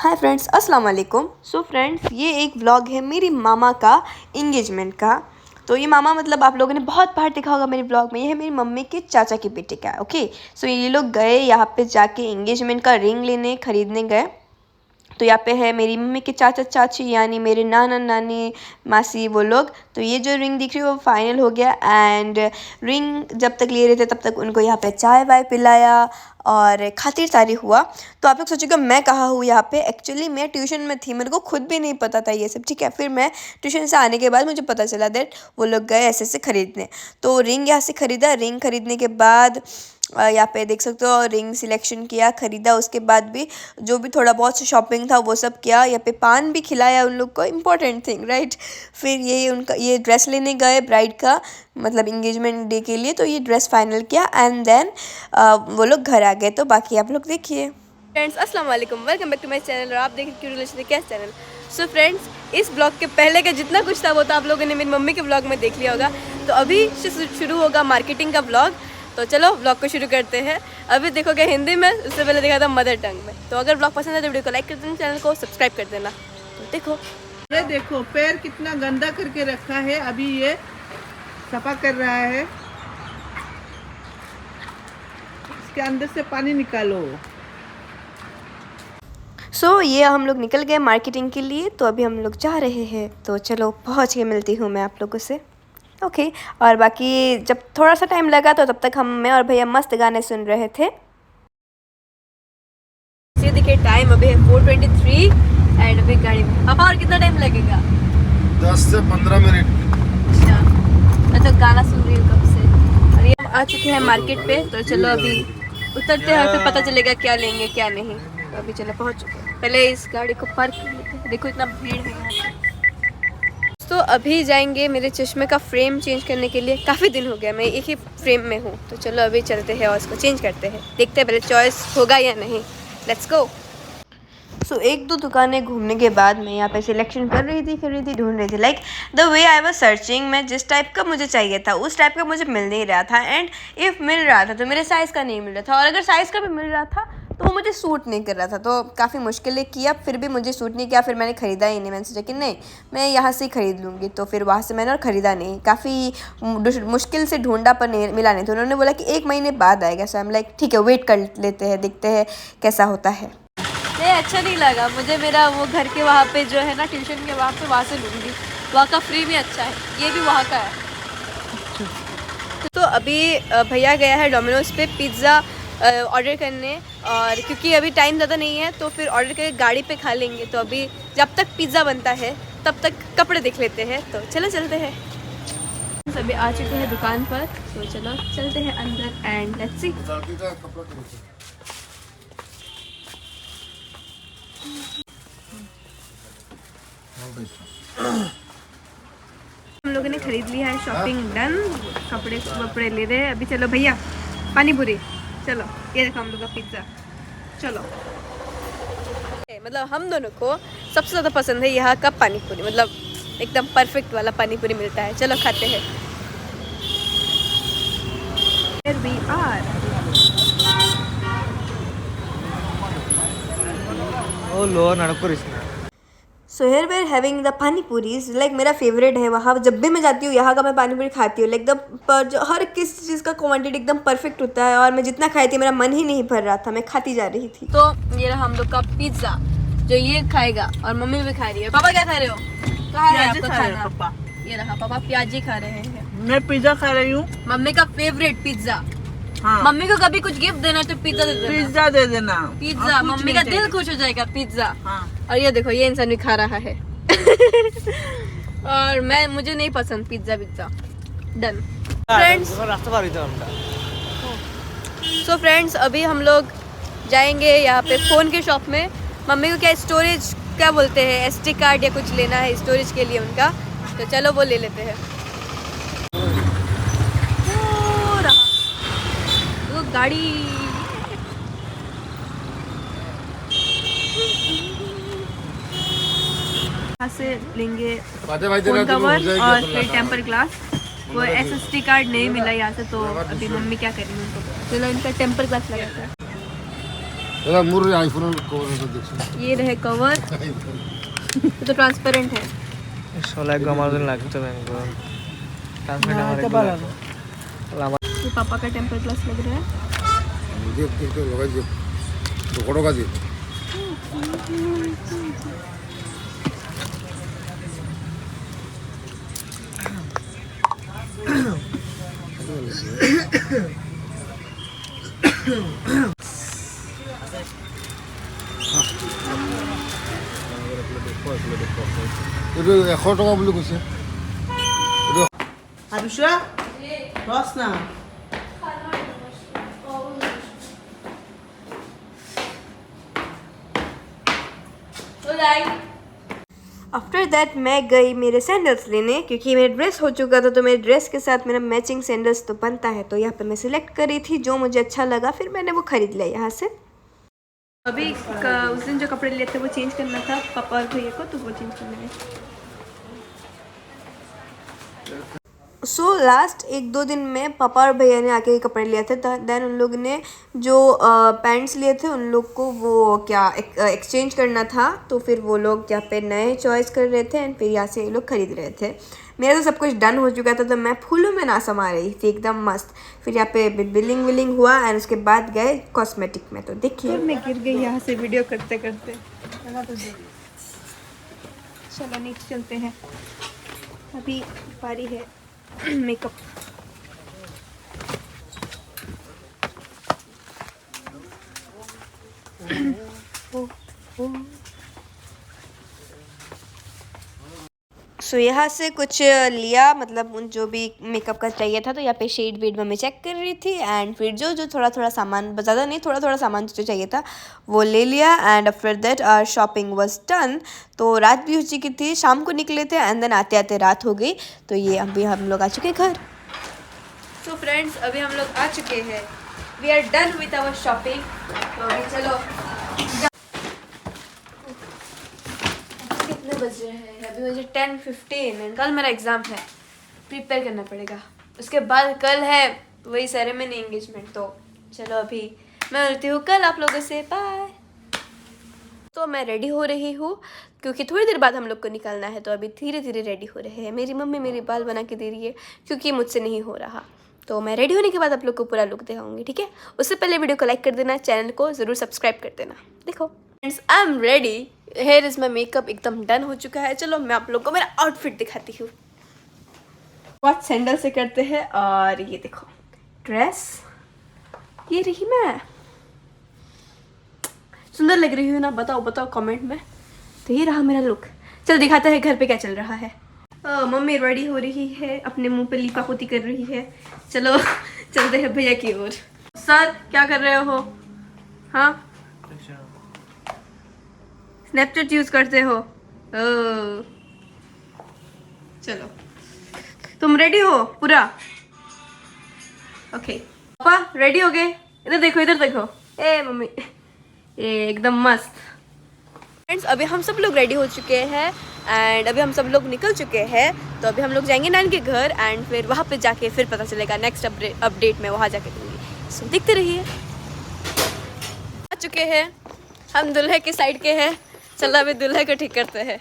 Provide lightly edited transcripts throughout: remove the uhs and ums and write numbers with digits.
Hi friends, अस्सलाम वालेकुम। So friends, ये एक व्लॉग है मेरी मामा का इंगेजमेंट का। तो ये मामा मतलब आप लोगों ने बहुत बार देखा होगा मेरे व्लॉग में। ये है मेरी मम्मी के चाचा के बेटे का। ओके, सो ये लोग गए यहाँ पे जाके इंगेजमेंट का रिंग लेने खरीदने गए। तो यहाँ पे है मेरी मम्मी के चाचा चाची यानी मेरे नाना नानी मासी वो लोग। तो ये जो रिंग दिख रही है वो फाइनल हो गया। एंड रिंग जब तक ले रहे थे तब तक उनको यहाँ पे चाय वाय पिलाया और खातिर सारी हुआ। तो आप लोग सोचेगा मैं कहाँ हूँ यहाँ पे। एक्चुअली मैं ट्यूशन में थी, मेरे को खुद भी नहीं पता था ये सब, ठीक है। फिर मैं ट्यूशन से आने के बाद मुझे पता चला दैट वो लोग गए ऐसे खरीदने। तो रिंग यहाँ से ख़रीदा। रिंग खरीदने के बाद यहाँ पे देख सकते हो रिंग सिलेक्शन किया, ख़रीदा। उसके बाद भी जो भी थोड़ा बहुत शॉपिंग था वो सब किया। यहाँ पे पान भी खिलाया उन लोग को, इम्पोर्टेंट थिंग राइट। फिर ये उनका ये ड्रेस लेने गए ब्राइड का, मतलब इंगेजमेंट डे के लिए। तो ये ड्रेस फाइनल किया एंड देन वो लोग घर आ गए। तो बाकी आप लोग देखिए। फ्रेंड्स अस्सलाम वालेकुम, welcome back to my channel. और आप देख क्यों रिलेशन क्या चैनल। सो फ्रेंड्स, इस ब्लॉग के पहले का जितना कुछ था वो तो आप लोगों ने मेरी मम्मी के ब्लॉग में देख लिया होगा। तो अभी शुरू होगा मार्केटिंग का ब्लॉग। तो चलो ब्लॉग को शुरू करते हैं। अभी देखोगे हिंदी में, उससे पहले देखा था मदर टंग में। तो अगर ब्लॉग पसंद है तो वीडियो को लाइक कर देना, चैनल को सब्सक्राइब कर देना। तो देखो, ये देखो पैर कितना गंदा करके रखा है। अभी ये सफा कर रहा है। इसके अंदर से पानी निकालो। सो ये हम लोग निकल गए मार्केटिंग के लिए। तो अभी हम लोग जा रहे हैं। तो चलो पहुँच के मिलती हूँ मैं आप लोगों से। ओके और बाकी जब थोड़ा सा टाइम लगा तो तब तक मैं और भैया मस्त गाने सुन रहे थे। ये देखिए टाइम अभी है 4:23 एंड अभी गाड़ी में। पापा और कितना टाइम लगेगा? 10 से 15 मिनट। अच्छा, मैं तो गाना सुन रही हूँ कब से। और ये हम आ चुके हैं मार्केट पे। तो चलो अभी उतरते हैं, फिर पता चलेगा क्या लेंगे क्या नहीं। तो अभी चलो पहुँच चुके हैं। पहले इस गाड़ी को पार्क कर लेते हैं। देखो इतना भीड़ है यहाँ पे। तो अभी जाएंगे मेरे चश्मे का फ्रेम चेंज करने के लिए। काफ़ी दिन हो गया मैं एक ही फ्रेम में हूँ। तो चलो अभी चलते हैं और इसको चेंज करते हैं। देखते हैं पहले चॉइस होगा या नहीं। Let's go. सो एक दो दुकानें घूमने के बाद मैं यहाँ पे सिलेक्शन कर रही थी, ढूंढ रही थी। Like the way I was searching, मैं जिस टाइप का मुझे चाहिए था उस टाइप का मुझे मिल नहीं रहा था। एंड इफ़ मिल रहा था तो मेरे साइज़ का नहीं मिल रहा था। और अगर साइज़ का भी मिल रहा था तो वो मुझे सूट नहीं कर रहा था। तो काफ़ी मुश्किलें किया, फिर भी मुझे सूट नहीं किया। फिर मैंने ख़रीदा ही नहीं। मैंने सोचा कि नहीं मैं यहाँ से ही ख़रीद लूँगी। तो फिर वहाँ से मैंने और ख़रीदा नहीं। काफ़ी मुश्किल से ढूंढा पर नहीं मिला नहीं। तो उन्होंने बोला कि 1 महीने बाद आएगा। सो आई एम लाइक ठीक है वेट कर लेते हैं, देखते हैं कैसा होता है। नहीं अच्छा नहीं लगा मुझे। मेरा वो घर के वहाँ पे जो है ना ट्यूशन के वहाँ से लूँगी। वहाँ का फ्री में अच्छा है, ये भी वहाँ का है। तो अभी भैया गया है डोमिनोज़ पे पिज़्ज़ा ऑर्डर करने। और क्योंकि अभी टाइम ज़्यादा नहीं है तो फिर ऑर्डर करके गाड़ी पे खा लेंगे। तो अभी जब तक पिज़्ज़ा बनता है तब तक कपड़े देख लेते हैं। तो चलो चलते हैं। सभी आ चुके हैं दुकान पर। तो चलो चलते हैं अंदर एंड लेट्स सी। हम लोगों ने खरीद लिया है, शॉपिंग डन, कपड़े ले रहे हैं। अभी चलो भैया पानी पूरी। चलो ये देखो हम लोग का पिज्ज़ा। चलो मतलब हम दोनों को सबसे ज़्यादा पसंद है यहाँ का पानी पूरी। मतलब एकदम परफेक्ट वाला पानी पूरी मिलता है। चलो खाते हैं। Here we are. So here we are having the pani puris. Like मेरा फेवरेट है वहाँ। जब भी मैं जाती हूँ यहाँ का मैं पानी पूरी खाती हूँ। लाइक जो हर किस चीज़ का क्वांटिटी एकदम परफेक्ट होता है। और मैं जितना खाई थी मेरा मन ही नहीं भर रहा था, मैं खाती जा रही थी। तो ये रहा हम लोग का पिज्ज़ा जो ये खाएगा और मम्मी भी खा रही है। पापा क्या खा रहे हो? कहाँ है आपका खाना? पापा ये रहा, पापा प्याजी खा रहे हैं। मैं पिज्जा खा रही हूँ। मम्मी का फेवरेट पिज्ज़ा। हाँ। मम्मी को कभी कुछ गिफ्ट देना तो पिज्ज़ा दे देना। पिज्जा दे देना। पिज्ज़ा मम्मी का दिल खुश हो जाएगा। पिज्ज़ा। हाँ। और ये देखो ये इंसान भी खा रहा है। और मुझे नहीं पसंद pizza. Done friends. So friends अभी हम लोग जाएंगे यहाँ पे फ़ोन के शॉप में। मम्मी को क्या स्टोरेज क्या बोलते हैं, SD कार्ड या कुछ लेना है स्टोरेज के लिए उनका। तो चलो वो ले लेते हैं। वो गाड़ी यहाँ से लेंगे फोन कवर और फिर टेम्पर ग्लास। वो SSD कार्ड नहीं मिला यहाँ से। तो अभी मम्मी क्या करेंगे उनको। चलो इनका टेम्पर ग्लास लगाता है। এটা মোর আইফোনের কভার দেখছি ये रहे कवर तो ट्रांसपेरेंट है। সোলা আমার দিন লাগতো ব্যাংক ये पापा का टेम्पर ग्लास लग रहा है। দেখ দেখ তো লাগাই দে তো কত কাজে এটা 100 টাকা বলে কইছে आरुषा बस ना आफ्टर दैट मैं गई मेरे सैंडल्स लेने क्योंकि मेरा ड्रेस हो चुका था, तो मेरे ड्रेस के साथ मेरा मैचिंग सैंडल्स तो बनता है। तो यहाँ पे मैं सिलेक्ट करी थी जो मुझे अच्छा लगा, फिर मैंने वो खरीद लिया यहाँ से। अभी उस दिन जो कपड़े लिए थे वो चेंज करना था पापा और भैया को, तो वो चेंज करना है। सो लास्ट 1-2 दिन में पापा और भैया ने आके कपड़े लिए थे। देन उन लोग ने जो पैंट्स लिए थे उन लोग को वो क्या एक्सचेंज करना था, तो फिर वो लोग यहाँ पे नए चॉइस कर रहे थे एंड फिर यहाँ से ये लोग खरीद रहे थे। मेरा तो सब कुछ डन हो चुका था, तो मैं फूलों में ना समा रही थी एकदम मस्त। फिर यहाँ पे बिलिंग विलिंग हुआ एंड उसके बाद गए कॉस्मेटिक में। तो देखिए मैं गिर गई यहाँ से वीडियो करते करते। चलो नीचे चलते हैं, अभी बारी है मेकअप। सो यहाँ से कुछ लिया, मतलब उन जो भी मेकअप का चाहिए था। तो यहाँ पे शेड वेड मम्मी चेक कर रही थी एंड फिर जो थोड़ा थोड़ा सामान, ज़्यादा नहीं थोड़ा सामान जो चाहिए था वो ले लिया। And after that our shopping was done. तो रात भी हो चुकी थी, शाम को निकले थे एंड देन आते आते रात हो गई। तो ये अभी हम लोग आ चुके घर। तो फ्रेंड्स अभी हम लोग आ चुके हैं, we are done with our shopping. तो अभी चलो, कितने बज रहे हैं? अभी बजे 10:15 एंड कल मेरा एग्ज़ाम है, प्रिपेयर करना पड़ेगा। उसके बाद कल है वही सेरेमनी एंगेजमेंट। तो चलो अभी मैं मिलती हूँ कल आप लोगों से, बाय। तो मैं रेडी हो रही हूँ क्योंकि थोड़ी देर बाद हम लोग को निकलना है। तो अभी धीरे धीरे रेडी हो रहे हैं। मेरी मम्मी मेरी बाल बना के दे रही है क्योंकि मुझसे नहीं हो रहा। तो मैं रेडी होने के बाद आप लोग को पूरा लुक दिखाऊंगी, ठीक है? उससे पहले वीडियो को लाइक कर देना, चैनल को ज़रूर सब्सक्राइब कर देना। देखो friends, I am ready, here is my makeup एकदम डन हो चुका है। चलो मैं आप लोग को मेरा आउटफिट दिखाती हूँ। बहुत सैंडल से करते हैं और ये देखो ड्रेस, ये रही मैं। सुंदर लग रही हूँ ना? बताओ बताओ कमेंट में। तो ये रहा मेरा लुक। चल दिखाते हैं घर पे क्या चल रहा है। मम्मी रेडी हो रही है, अपने मुंह पे लीपा पोती कर रही है। चलो चलते हैं भैया की ओर। सर क्या कर रहे हो? हाँ स्नैपचैट यूज करते हो? चलो तुम रेडी हो पूरा? ओके पापा रेडी हो गए? इधर देखो इधर देखो। ए मम्मी ये एकदम मस्त। फ्रेंड्स अभी हम सब लोग रेडी हो चुके हैं एंड अभी हम सब लोग निकल चुके हैं। तो अभी हम लोग जाएंगे नानी के घर एंड फिर वहाँ पे जाके फिर पता चलेगा नेक्स्ट अपडेट में वहाँ जाके दूँगी। सो देखते रहिए। आ चुके हैं हम, दूल्हे की साइड के हैं। चलो अभी दूल्हे को ठीक करते हैं।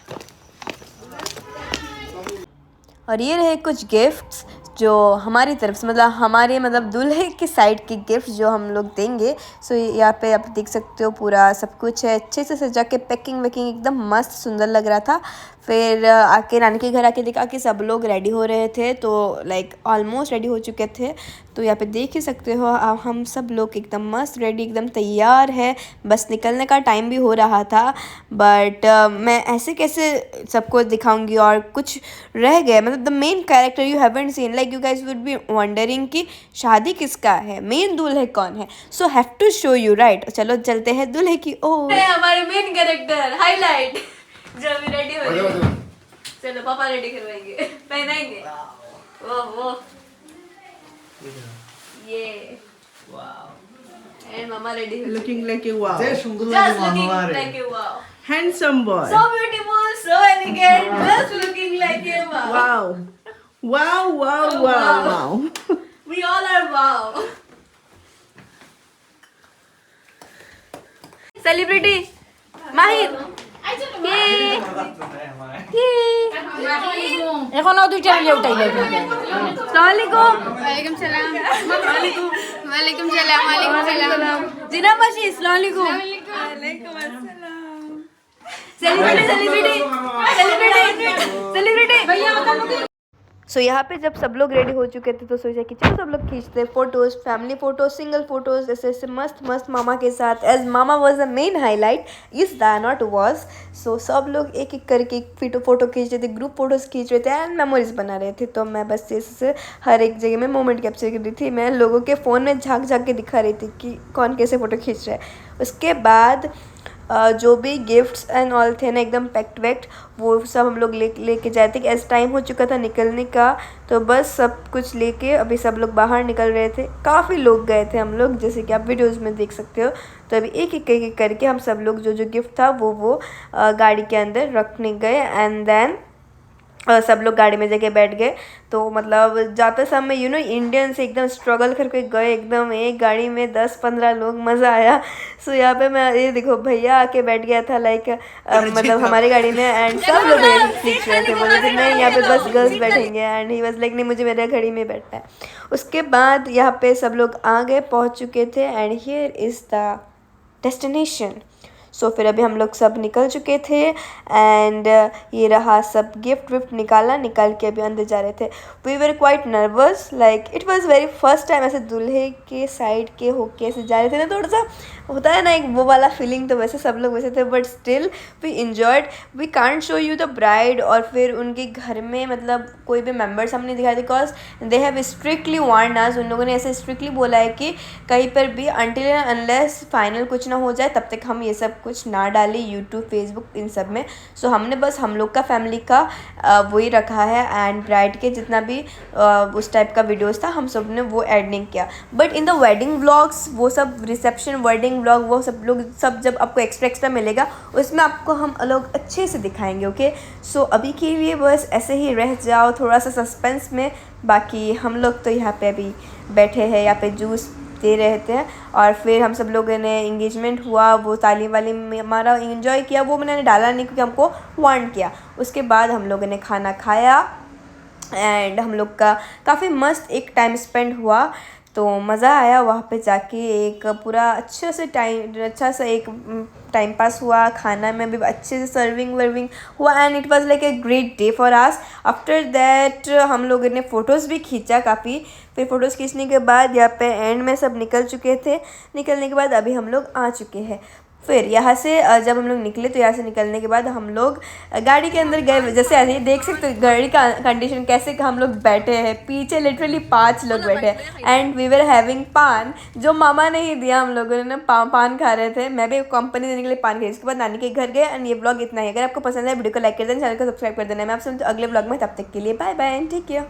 और ये रहे कुछ गिफ्ट्स जो हमारी तरफ से, मतलब दूल्हे की साइड के गिफ्ट जो हम लोग देंगे। सो यहाँ पे आप देख सकते हो पूरा सब कुछ है अच्छे से सजा के, पैकिंग वैकिंग एकदम मस्त सुंदर लग रहा था। फिर आके नानी के घर आके देखा कि सब लोग रेडी हो रहे थे, तो लाइक ऑलमोस्ट रेडी हो चुके थे। तो यहाँ पे देख ही सकते हो हम सब लोग एकदम मस्त रेडी, एकदम तैयार है। बस निकलने का टाइम भी हो रहा था, बट मैं ऐसे कैसे सबको दिखाऊंगी और कुछ रह गए। मतलब the main character you haven't seen, like you guys would be wondering कि शादी किसका है, मेन दूल्हे कौन है। So have to show you right. चलो चलते हैं दूल्हे की ओर। हमारे मेन कैरेक्टर हाईलाइट जो अभी रेडी हो रही है। चलो पापा रेडी करवाएंगे, पहनाएंगे। वो ये एंड मामा रेडी हो, looking like a wow, just looking like a wow, handsome boy, so beautiful, so elegant, just looking like a wow. Wow. We all are wow. Celebrity माहिर এখনো দুইটা মিলে উঠাই লাগবে वालेकुम सलाम वालेकुम सलाम जिना बाशी अस्सलाम वालेकुम सेलिब्रिटी सो यहाँ पे जब सब लोग रेडी हो चुके थे तो सोचा कि चलो सब लोग खींचते photos, family photos, single photos, ऐसे ऐसे मस्त मस्त मामा के साथ, as mama was the main highlight, is the not was. So सब लोग एक एक करके फ़ोटो खींच रहे थे, ग्रुप फ़ोटोज़ खींच रहे थे एंड मेमोरीज बना रहे थे। तो मैं बस ऐसे हर एक जगह में मोमेंट कैप्चर कर रही थी। मैं लोगों के फ़ोन में झाँक के दिखा रही थी कि कौन कैसे फ़ोटो खींच रहा है। उसके बाद जो भी गिफ्ट्स एंड ऑल थे ना एकदम पैक्ट वैक्ट, वो सब हम लोग लेके जाए थे कि एज टाइम हो चुका था निकलने का। तो बस सब कुछ लेके अभी सब लोग बाहर निकल रहे थे। काफ़ी लोग गए थे हम लोग, जैसे कि आप वीडियोज़ में देख सकते हो। तो अभी एक एक करके हम सब लोग जो गिफ्ट था वो गाड़ी के अंदर रखने गए एंड देन सब लोग गाड़ी में जाके बैठ गए। तो मतलब जाते समय इंडियंस एकदम स्ट्रगल करके गए, एकदम एक गाड़ी में 10-15 लोग, मज़ा आया। सो यहाँ पे मैं ये देखो भैया आके बैठ गया था लाइक मतलब हमारी गाड़ी में एंड सब लोग सीख रहे थे, बोले थे नहीं यहाँ पे बस गर्ल्स बैठेंगे एंड ही वाज लाइक नहीं मुझे मेरे गाड़ी में बैठना है। उसके बाद यहाँ पे सब लोग आ गए, पहुँच चुके थे and here is the destination. So फिर अभी हम लोग सब निकल चुके थे एंड ये रहा सब गिफ्ट निकाल के अभी अंदर जा रहे थे। We were quite nervous, like it was very first time ऐसे दूल्हे के साइड के होके ऐसे जा रहे थे ना, थोड़ा सा होता है ना एक वो वाला फीलिंग। तो वैसे सब लोग वैसे थे but still we enjoyed. We can't show you the bride और फिर उनके घर में मतलब कोई भी मेम्बर्स हम नहीं दिखाए because they have strictly warn us. उन लोगों ने ऐसे स्ट्रिक्टली बोला है कि कहीं पर भी अनटिल अनलेस फाइनल कुछ ना हो जाए तब तक हम ये सब कुछ ना डालें यूट्यूब, फेसबुक, इन सब में। सो हमने बस हम लोग का फैमिली का वही रखा है एंड ब्राइड के जितना भी उस टाइप का वीडियोस था हम सब ने वो ऐड नहीं किया। But in the wedding vlogs वो सब रिसेप्शन वेडिंग व्लॉग वो सब लोग सब जब आपको एक्स्ट्रा मिलेगा उसमें आपको हम लोग अच्छे से दिखाएंगे। ओके सो अभी के लिए बस ऐसे ही रह जाओ थोड़ा सा सस्पेंस में। बाकी हम लोग तो यहाँ पे अभी बैठे हैं, यहाँ पे जूस दे रहे थे और फिर हम सब लोगों ने इंगेजमेंट हुआ, वो ताली वाली में हमारा इंजॉय किया। वो मैंने डाला नहीं क्योंकि हमको वार्न किया। उसके बाद हम लोगों ने खाना खाया एंड हम लोग का काफ़ी मस्त एक टाइम स्पेंड हुआ। तो मज़ा आया वहाँ पे जाके, एक पूरा अच्छा सा एक टाइम पास हुआ। खाना में भी अच्छे से सर्विंग वर्विंग हुआ and it was like a great day for us. After that हम लोगों ने फ़ोटोज़ भी खींचा काफ़ी। फिर फ़ोटोज़ खींचने के बाद यहाँ पे एंड में सब निकल चुके थे। निकलने के बाद अभी हम लोग आ चुके हैं। फिर यहाँ से जब हम लोग निकले तो यहाँ से निकलने के बाद हम लोग गाड़ी के अंदर गए। जैसे ऐसे देख सकते हो गाड़ी का कंडीशन कैसे हम लोग बैठे हैं, पीछे लिटरली 5 लोग बैठे हैं एंड वी वर हैविंग पान जो मामा ने ही दिया। हम लोगों ने पान खा रहे थे, मैं भी कंपनी देने के लिए पान खाई। उसके बाद नानी के घर गए एंड ये ब्लॉग इतना ही। अगर आपको पसंद है वीडियो को लाइक कर देना, चैनल को सब्सक्राइब कर देना। मैं आपसे अगले ब्लॉग में, तब तक के लिए bye bye and take care.